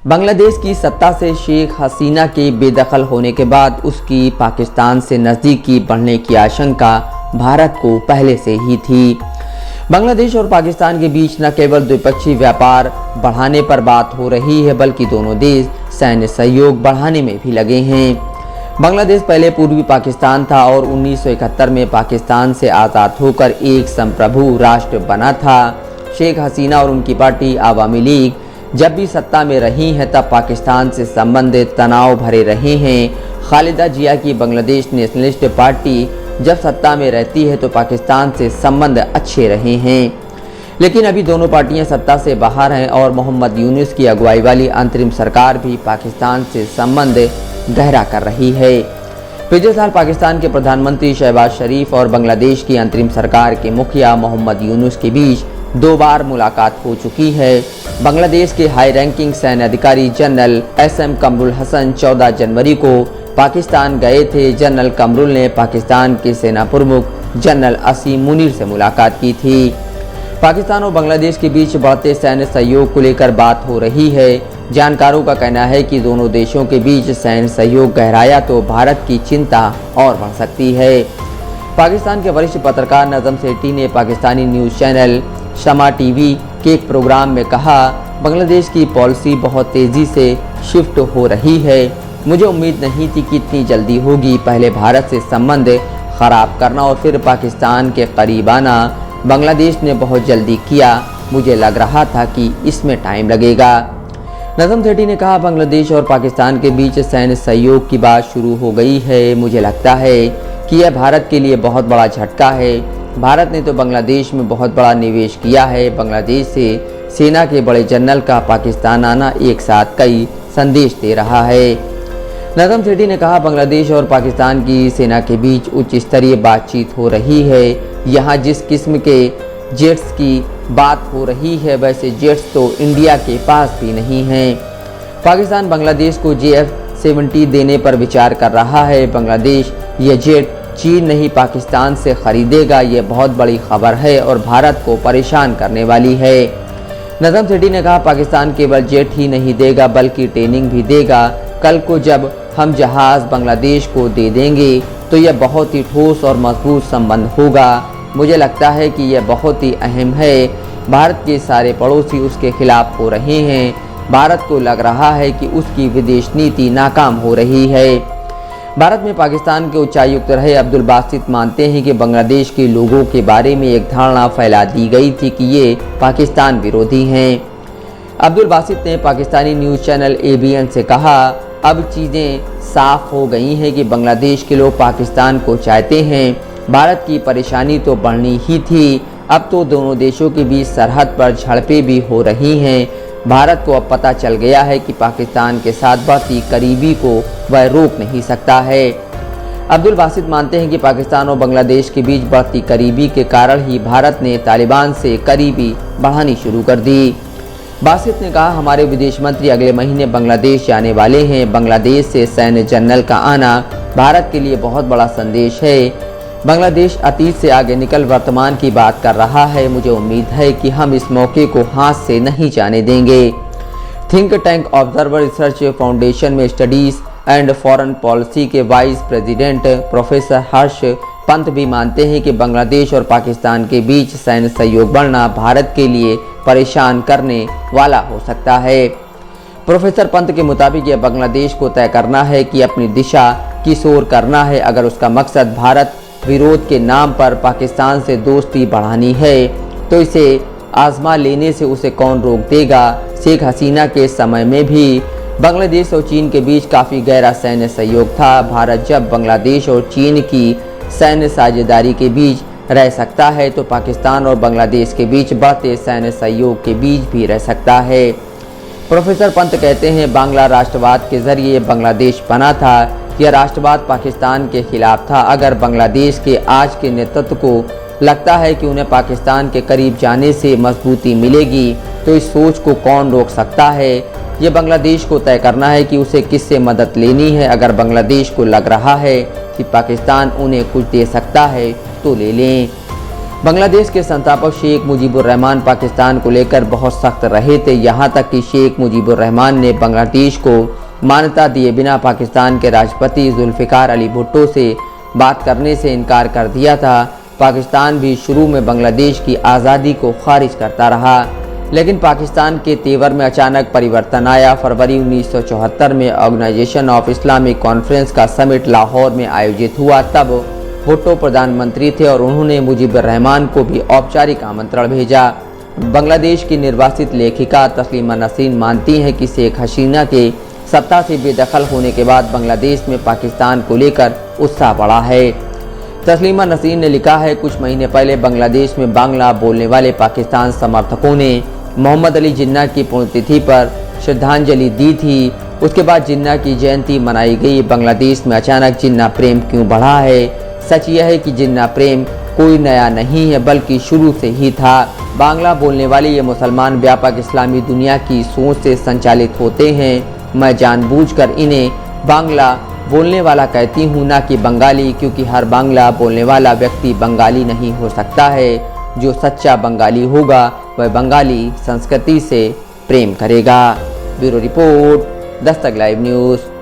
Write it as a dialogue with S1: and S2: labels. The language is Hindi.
S1: बांग्लादेश की सत्ता से शेख हसीना के बेदखल होने के बाद उसकी पाकिस्तान से नज़दीकी बढ़ने की आशंका भारत को पहले से ही थी। बांग्लादेश और पाकिस्तान के बीच न केवल द्विपक्षीय व्यापार बढ़ाने पर बात हो रही है, बल्कि दोनों देश सैन्य सहयोग बढ़ाने में भी लगे हैं। बांग्लादेश पहले पूर्वी पाकिस्तान था और 1971 में पाकिस्तान से आज़ाद होकर एक संप्रभु राष्ट्र बना था। शेख हसीना और उनकी पार्टी आवामी लीग जब भी सत्ता में रही हैं, तब पाकिस्तान से संबंधित तनाव भरे रहे हैं। खालिदा जिया की बांग्लादेश नेशनलिस्ट पार्टी जब सत्ता में रहती है तो पाकिस्तान से संबंध अच्छे रहे हैं, लेकिन अभी दोनों पार्टियां सत्ता से बाहर हैं और मोहम्मद यूनुस की अगुवाई वाली अंतरिम सरकार भी पाकिस्तान से संबंध गहरा कर रही है। पिछले साल पाकिस्तान के प्रधानमंत्री शहबाज शरीफ और बांग्लादेश की अंतरिम सरकार के मुखिया मोहम्मद यूनुस के बीच 2 बार मुलाकात हो चुकी है। बांग्लादेश के हाई रैंकिंग सैन्य अधिकारी जनरल SM कमरुल हसन 14 जनवरी को पाकिस्तान गए थे। जनरल कमरुल ने पाकिस्तान के सेना प्रमुख जनरल असीम मुनीर से मुलाकात की थी। पाकिस्तान और बांग्लादेश के बीच बढ़ते सैन्य सहयोग को लेकर बात हो रही है। जानकारों का कहना है कि दोनों देशों के बीच सैन्य सहयोग गहराया तो भारत की चिंता और बढ़ सकती है। पाकिस्तान के वरिष्ठ पत्रकार नजम सेठी ने पाकिस्तानी न्यूज़ चैनल शमा टीवी के एक प्रोग्राम में कहा, बांग्लादेश की पॉलिसी बहुत तेज़ी से शिफ्ट हो रही है। मुझे उम्मीद नहीं थी कि इतनी जल्दी होगी। पहले भारत से संबंध खराब करना और फिर पाकिस्तान के करीब आना बांग्लादेश ने बहुत जल्दी किया। मुझे लग रहा था कि इसमें टाइम लगेगा। नजम सेठी ने कहा, बांग्लादेश और पाकिस्तान के बीच सैन्य सहयोग की बात शुरू हो गई है। मुझे लगता है कि यह भारत के लिए बहुत बड़ा झटका है। भारत ने तो बांग्लादेश में बहुत बड़ा निवेश किया है। बांग्लादेश से सेना के बड़े जनरल का पाकिस्तान आना एक साथ कई संदेश दे रहा है। नजम सेठी ने कहा, बांग्लादेश और पाकिस्तान की सेना के बीच उच्च स्तरीय बातचीत हो रही है। यहाँ जिस किस्म के जेट्स की बात हो रही है, वैसे जेट्स तो इंडिया के पास भी नहीं हैं। पाकिस्तान बांग्लादेश को JF-70 देने पर विचार कर रहा है। बांग्लादेश यह जेट चीन नहीं पाकिस्तान से खरीदेगा। ये बहुत बड़ी खबर है और भारत को परेशान करने वाली है। नजम सेठी ने कहा, पाकिस्तान केवल जेट ही नहीं देगा बल्कि ट्रेनिंग भी देगा। कल को जब हम जहाज़ बांग्लादेश को दे देंगे तो यह बहुत ही ठोस और मजबूत संबंध होगा। मुझे लगता है कि यह बहुत ही अहम है। भारत के सारे पड़ोसी उसके खिलाफ हो रहे हैं। भारत को लग रहा है कि उसकी विदेश नीति नाकाम हो रही है। भारत में पाकिस्तान के उच्चायुक्त रहे अब्दुल बासित मानते हैं कि बांग्लादेश के लोगों के बारे में एक धारणा फैला दी गई थी कि ये पाकिस्तान विरोधी हैं। अब्दुल बासित ने पाकिस्तानी न्यूज़ चैनल ABN से कहा, अब चीज़ें साफ हो गई हैं कि बांग्लादेश के लोग पाकिस्तान को चाहते हैं। भारत की परेशानी तो बढ़नी ही थी। अब तो दोनों देशों के बीच सरहद पर झड़पें भी हो रही हैं। भारत को अब पता चल गया है कि पाकिस्तान के साथ बढ़ती करीबी को वह रोक नहीं सकता है। अब्दुल बासित मानते हैं कि पाकिस्तान और बांग्लादेश के बीच बढ़ती करीबी के कारण ही भारत ने तालिबान से करीबी बढ़ानी शुरू कर दी। बासित ने कहा, हमारे विदेश मंत्री अगले महीने बांग्लादेश जाने वाले हैं। बांग्लादेश से सैन्य जनरल का आना भारत के लिए बहुत बड़ा संदेश है। बांग्लादेश अतीत से आगे निकल वर्तमान की बात कर रहा है। मुझे उम्मीद है कि हम इस मौके को हाथ से नहीं जाने देंगे। Think tank observer research foundation में स्टडीज एंड फॉरेन पॉलिसी के वाइस प्रेसिडेंट प्रोफेसर हर्ष पंत भी मानते हैं कि बांग्लादेश और पाकिस्तान के बीच सैन्य सहयोग बढ़ना भारत के लिए परेशान करने वाला हो सकता है। प्रोफेसर पंत के मुताबिक यह बांग्लादेश को तय करना है कि अपनी दिशा किस ओर करना है। अगर उसका मकसद भारत विरोध के नाम पर पाकिस्तान से दोस्ती बढ़ानी है तो इसे आजमा लेने से उसे कौन रोक देगा। शेख हसीना के समय में भी बांग्लादेश और चीन के बीच काफ़ी गहरा सैन्य सहयोग था। भारत जब बांग्लादेश और चीन की सैन्य साझेदारी के बीच रह सकता है तो पाकिस्तान और बांग्लादेश के बीच बढ़ते सैन्य सहयोग के बीच भी रह सकता है। प्रोफेसर पंत कहते हैं, बांग्ला राष्ट्रवाद के जरिए बांग्लादेश बना था। यह राष्ट्रवाद पाकिस्तान के खिलाफ था। अगर बांग्लादेश के आज के नेतृत्व को लगता है कि उन्हें पाकिस्तान के करीब जाने से मजबूती मिलेगी तो इस सोच को कौन रोक सकता है। ये बांग्लादेश को तय करना है कि उसे किससे मदद लेनी है। अगर बांग्लादेश को लग रहा है कि पाकिस्तान उन्हें कुछ दे सकता है तो ले लें। बांग्लादेश के संस्थापक शेख मुजीबुर रहमान पाकिस्तान को लेकर बहुत सख्त रहे थे, यहाँ तक कि शेख मुजीबुर रहमान ने बांग्लादेश को मान्यता दिए बिना पाकिस्तान के राष्ट्रपति जुल्फ़िकार अली भुट्टो से बात करने से इनकार कर दिया था। पाकिस्तान भी शुरू में बांग्लादेश की आज़ादी को खारिज करता रहा, लेकिन पाकिस्तान के तेवर में अचानक परिवर्तन आया। फरवरी 1974 में ऑर्गेनाइजेशन ऑफ इस्लामिक कॉन्फ्रेंस का समिट लाहौर में आयोजित हुआ। तब भुट्टो प्रधानमंत्री थे और उन्होंने मुजीबुर रहमान को भी औपचारिक आमंत्रण भेजा। बांग्लादेश की निर्वासित लेखिका तस्लीमा नसरीन मानती हैं कि शेख हसीना के सत्ता से बेदखल होने के बाद बांग्लादेश में पाकिस्तान को लेकर उत्साह बढ़ा है। तस्लीमा नसरीन ने लिखा है, कुछ महीने पहले बांग्लादेश में बांग्ला बोलने वाले पाकिस्तान समर्थकों ने मोहम्मद अली जिन्ना की पुण्यतिथि पर श्रद्धांजलि दी थी। उसके बाद जिन्ना की जयंती मनाई गई। बांग्लादेश में अचानक जिन्ना प्रेम क्यों बढ़ा है? सच यह है कि जिन्ना प्रेम कोई नया नहीं है, बल्कि शुरू से ही था। बांग्ला बोलने वाले ये मुसलमान व्यापक इस्लामी दुनिया की सोच से संचालित होते हैं। मैं जानबूझकर इन्हें बांग्ला बोलने वाला कहती हूँ, ना कि बंगाली, क्योंकि हर बांग्ला बोलने वाला व्यक्ति बंगाली नहीं हो सकता है। जो सच्चा बंगाली होगा वह बंगाली संस्कृति से प्रेम करेगा। Bureau report, Dastak live news.